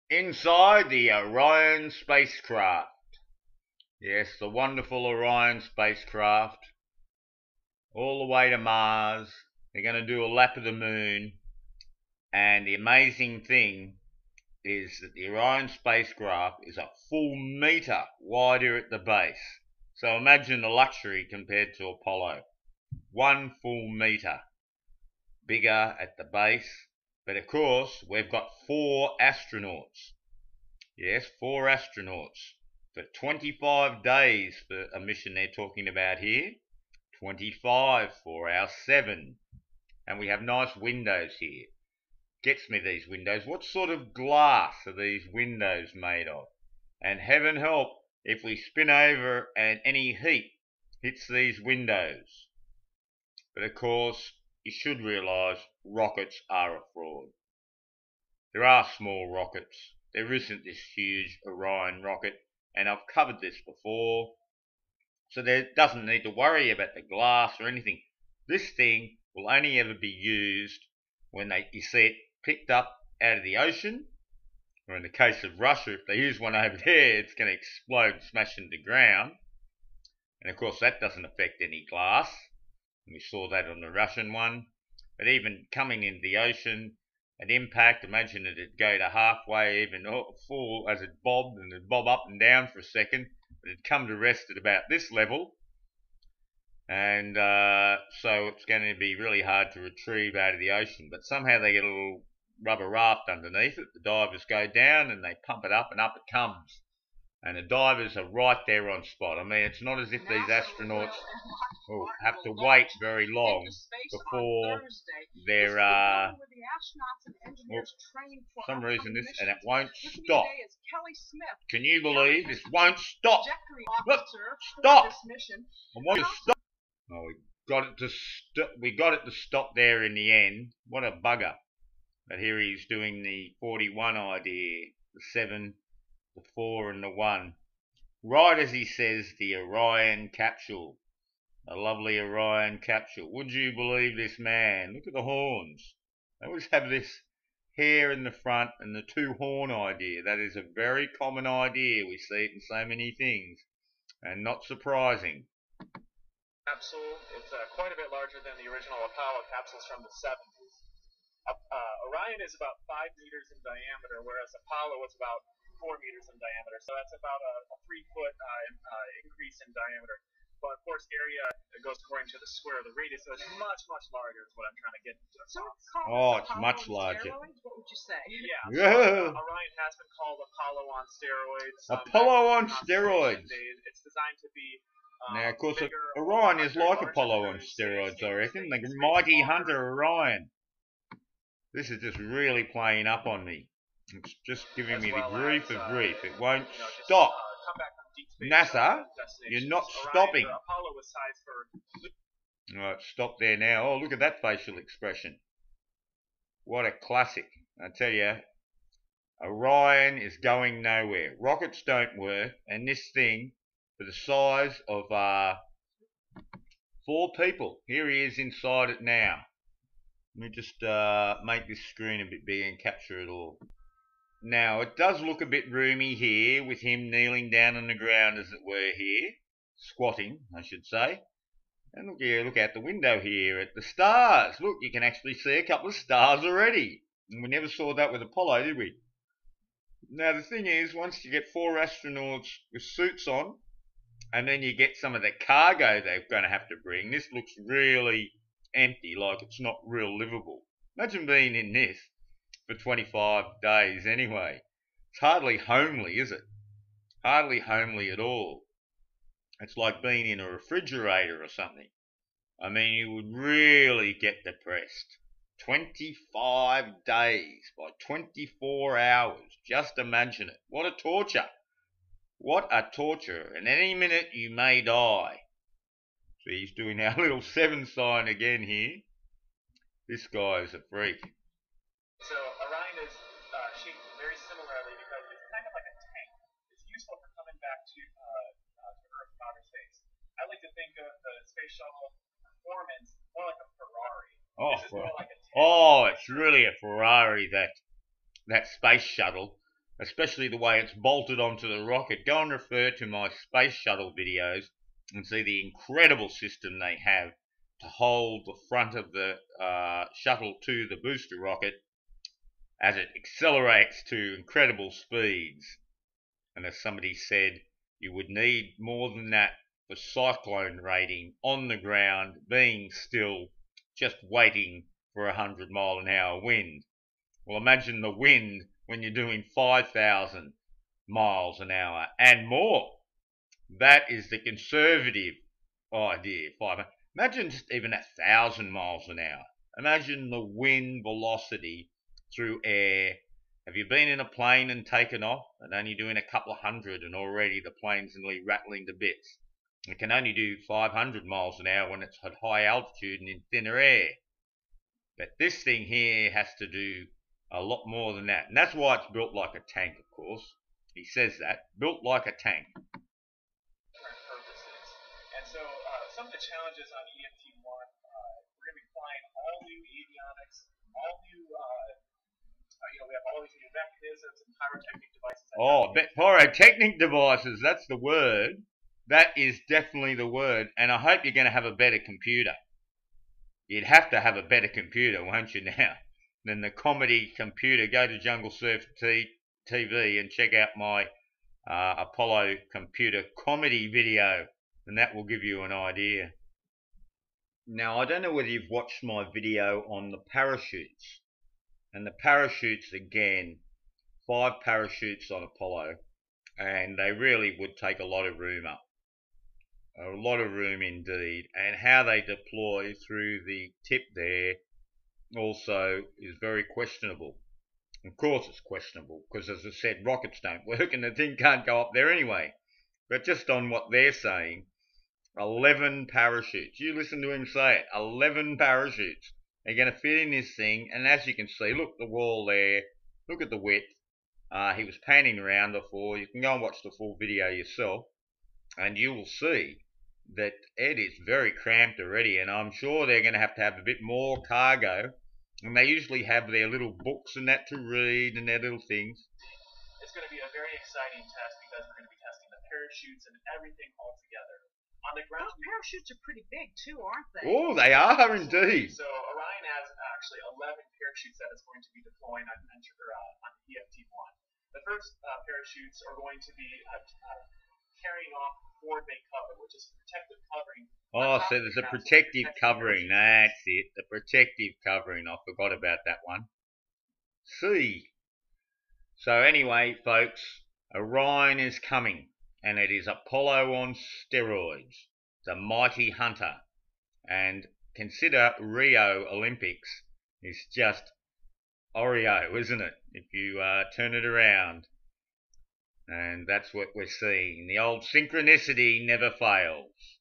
Inside the Orion spacecraft. Yes, the wonderful Orion spacecraft. All the way to Mars. They're going to do a lap of the moon. And the amazing thing is that the Orion spacecraft is a full metre wider at the base. So imagine the luxury compared to Apollo. 1 full metre bigger at the base. But of course, we've got 4 astronauts. Yes, 4 astronauts for 25 days for a mission they're talking about here. 25 for our 7. And we have nice windows here. Gets me these windows. What sort of glass are these windows made of? And heaven help if we spin over and any heat hits these windows. But of course, you should realise rockets are a fraud. There are small rockets. There isn't this huge Orion rocket, and I've covered this before. So there doesn't need to worry about the glass or anything. This thing will only ever be used when you see it picked up out of the ocean, or in the case of Russia, if they use one over there, it's going to explode and smash into the ground. And of course that doesn't affect any glass. We saw that on the Russian one. But even coming into the ocean, at impact, imagine it'd go to halfway, even full as it bobbed, and it'd bob up and down for a second, but it'd come to rest at about this level. And so it's going to be really hard to retrieve out of the ocean. But somehow they get a little rubber raft underneath it. The divers go down and they pump it up, and up it comes. And the divers are right there on spot. I mean, it's not as if these astronauts have to wait very long before they're, for some reason and it won't stop. Can you believe this won't stop? Look, stop! I want to stop. Oh, we got it to stop there in the end. What a bugger. But here he's doing the 41 idea, the 7, the 4 and the 1. Right as he says the Orion capsule. A lovely Orion capsule. Would you believe this man? Look at the horns. They always have this hair in the front and the 2 horn idea. That is a very common idea. We see it in so many things. And not surprising. Capsule. It's quite a bit larger than the original Apollo capsules from the 70s. Orion is about 5 meters in diameter, whereas Apollo was about 4 meters in diameter. So that's about a 3-foot increase in diameter. But of course, area goes according to the square of the radius, so it's much, much larger is what I'm trying to get to. So it's much larger. What would you say? Yeah. So, Orion has been called Apollo on steroids. Apollo on steroids. It's designed to be now, of course, Orion is like Apollo on steroids, I reckon. The mighty hunter Orion. This is just really playing up on me. It's just giving me the grief of grief. It won't stop. NASA, you're not stopping. Alright, stop there now. Oh, look at that facial expression. What a classic. I tell you, Orion is going nowhere. Rockets don't work, and this thing, for the size of 4 people. Here he is inside it now. Let me just make this screen a bit bigger and capture it all. Now, it does look a bit roomy here, with him kneeling down on the ground, as it were, here. Squatting, I should say. And look here, look out the window here at the stars. Look, you can actually see a couple of stars already. And we never saw that with Apollo, did we? Now, the thing is, once you get 4 astronauts with suits on, and then you get some of the cargo they're going to have to bring, this looks really empty, like it's not real livable. Imagine being in this for 25 days anyway. It's hardly homely, is it? Hardly homely at all. It's like being in a refrigerator or something. I mean, you would really get depressed. 25 days by 24 hours. Just imagine it. What a torture. What a torture. And any minute you may die. So he's doing our little 7 sign again here. This guy is a freak. So Orion is shaped very similarly because it's kind of like a tank. It's useful for coming back to Earth from outer space. I like to think of the space shuttle performance more like a Ferrari. Oh, it's really a Ferrari, that space shuttle. especially the way it's bolted onto the rocket. Go and refer to my space shuttle videos and see the incredible system they have to hold the front of the shuttle to the booster rocket as it accelerates to incredible speeds. And as somebody said, you would need more than that for cyclone rating on the ground, being still, just waiting for 100-mile-an-hour wind. Well, imagine the wind when you're doing 5,000 miles an hour and more. That is the conservative idea. Imagine just even 1,000 miles an hour. Imagine the wind velocity through air. Have you been in a plane and taken off and only doing a couple of hundred and already the plane's nearly rattling to bits? It can only do 500 miles an hour when it's at high altitude and in thinner air. But this thing here has to do a lot more than that. And that's why it's built like a tank, of course. He says that. Built like a tank. Purposes. And so some of the challenges on EFT-1, we're going to be flying all new avionics, all new, we have all these new mechanisms and pyrotechnic devices. Pyrotechnic devices, that's the word. That is definitely the word. And I hope you're going to have a better computer. You'd have to have a better computer, won't you now, than the comedy computer. Go to Jungle Surf TV and check out my Apollo computer comedy video, and that will give you an idea. Now, I don't know whether you've watched my video on the parachutes. And the parachutes, again, 5 parachutes on Apollo, and they really would take a lot of room up. A lot of room indeed. And how they deploy through the tip there also is very questionable. Of course it's questionable, because as I said, rockets don't work and the thing can't go up there anyway. But just on what they're saying, 11 parachutes. You listen to him say it, 11 parachutes. They're going to fit in this thing, and as you can see, look the wall there, look at the width. He was panning around before. You can go and watch the full video yourself, and you will see that it is very cramped already, and I'm sure they're going to have a bit more cargo, and they usually have their little books and that to read and their little things. It's going to be a very exciting test because we're going to be testing the parachutes and everything all together. On the ground, those parachutes are pretty big too, aren't they? Oh, they are indeed. So Orion has actually 11 parachutes that it's going to be deploying on EFT-1. The first parachutes are going to be carrying off the forward main cover, which is a protective covering. Oh, so there's a protective covering. That's it, the protective covering. I forgot about that one. See. So anyway, folks, Orion is coming. And it is Apollo on steroids. It's a mighty hunter. And consider Rio Olympics is just Oreo, isn't it? If you turn it around. And that's what we're seeing. The old synchronicity never fails.